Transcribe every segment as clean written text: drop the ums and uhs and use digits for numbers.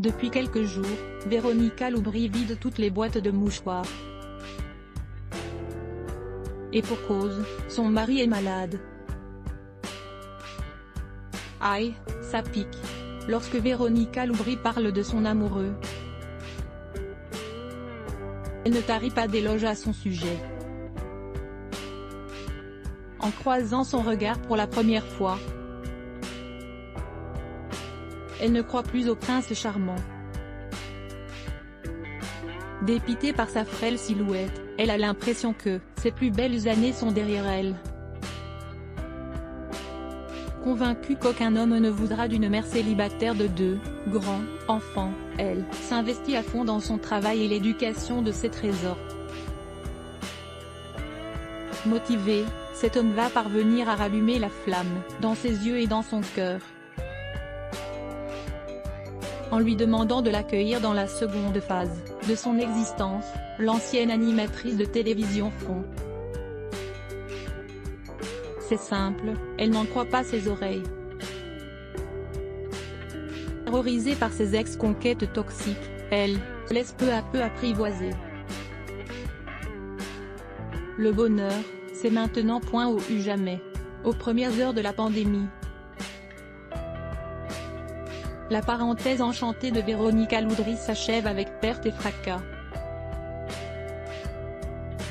Depuis quelques jours, Véronica Loubry vide toutes les boîtes de mouchoirs. Et pour cause, son mari est malade. Aïe, ça pique. Lorsque Véronica Loubry parle de son amoureux, elle ne tarit pas d'éloges à son sujet. En croisant son regard pour la première fois, elle ne croit plus au prince charmant. Dépitée par sa frêle silhouette, elle a l'impression que ses plus belles années sont derrière elle. Convaincue qu'aucun homme ne voudra d'une mère célibataire de 2 grands enfants, elle s'investit à fond dans son travail et l'éducation de ses trésors. Motivé, cet homme va parvenir à rallumer la flamme dans ses yeux et dans son cœur, en lui demandant de l'accueillir dans la seconde phase de son existence. L'ancienne animatrice de télévision fond. C'est simple, elle n'en croit pas ses oreilles. Terrorisée par ses ex-conquêtes toxiques, elle se laisse peu à peu apprivoiser. Le bonheur, c'est maintenant point au U jamais. Aux premières heures de la pandémie, la parenthèse enchantée de Véronica Loubry s'achève avec perte et fracas.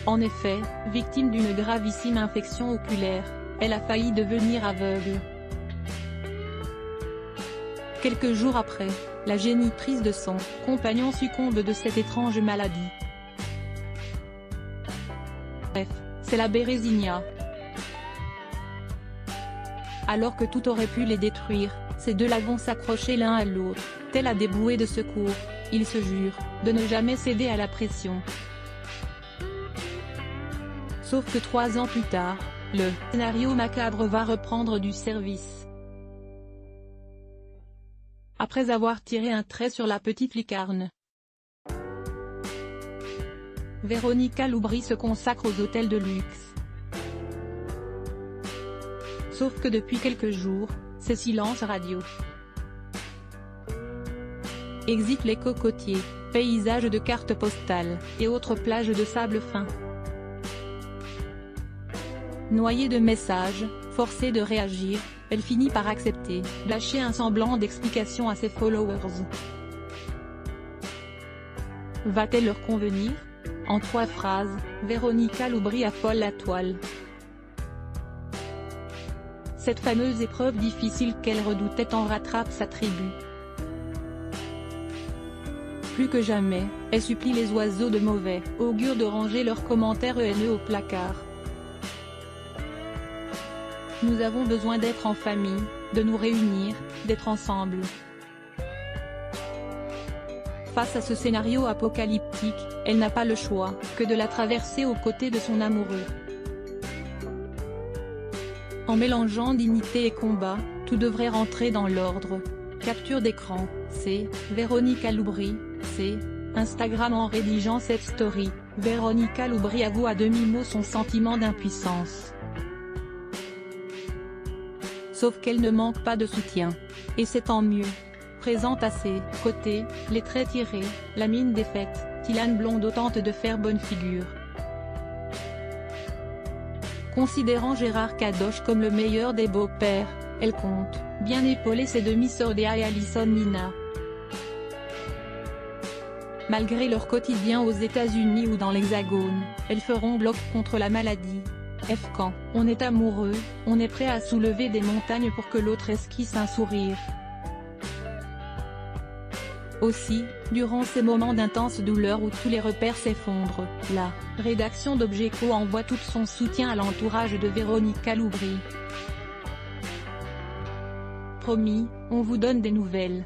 En effet, victime d'une gravissime infection oculaire, elle a failli devenir aveugle. Quelques jours après, la génitrice de son compagnon succombe de cette étrange maladie. Bref, c'est la Bérésinia. Alors que tout aurait pu les détruire, ces deux-là vont s'accrocher l'un à l'autre, tels à des bouées de secours. Ils se jurent de ne jamais céder à la pression. Sauf que 3 ans plus tard, le scénario macabre va reprendre du service. Après avoir tiré un trait sur la petite licarne, Véronica Loubry se consacre aux hôtels de luxe. Sauf que depuis quelques jours, c'est silence radio. Exit les cocotiers, paysages de cartes postales, et autres plages de sable fin. Noyée de messages, forcée de réagir, elle finit par accepter, lâcher un semblant d'explication à ses followers. Va-t-elle leur convenir? En 3 phrases, Véronica Loubry affole la toile. Cette fameuse épreuve difficile qu'elle redoutait en rattrape sa tribu. Plus que jamais, elle supplie les oiseaux de mauvais augure de ranger leurs commentaires haineux au placard. Nous avons besoin d'être en famille, de nous réunir, d'être ensemble. Face à ce scénario apocalyptique, elle n'a pas le choix que de la traverser aux côtés de son amoureux. En mélangeant dignité et combat, tout devrait rentrer dans l'ordre. Capture d'écran, c'est Véronica Loubry, c'est Instagram. En rédigeant cette story, Véronica Loubry avoue à demi-mot son sentiment d'impuissance. Sauf qu'elle ne manque pas de soutien. Et c'est tant mieux. Présente à ses côtés, les traits tirés, la mine défaite, Tylane Blondeau tente de faire bonne figure. Considérant Gérard Kadosh comme le meilleur des beaux-pères, elle compte bien épauler ses demi-sœurs Dea et Alison Nina. Malgré leur quotidien aux États-Unis ou dans l'Hexagone, elles feront bloc contre la maladie. Quand on est amoureux, on est prêt à soulever des montagnes pour que l'autre esquisse un sourire. Aussi, durant ces moments d'intense douleur où tous les repères s'effondrent, la rédaction d'Objeco envoie tout son soutien à l'entourage de Véronica Loubry. Promis, on vous donne des nouvelles.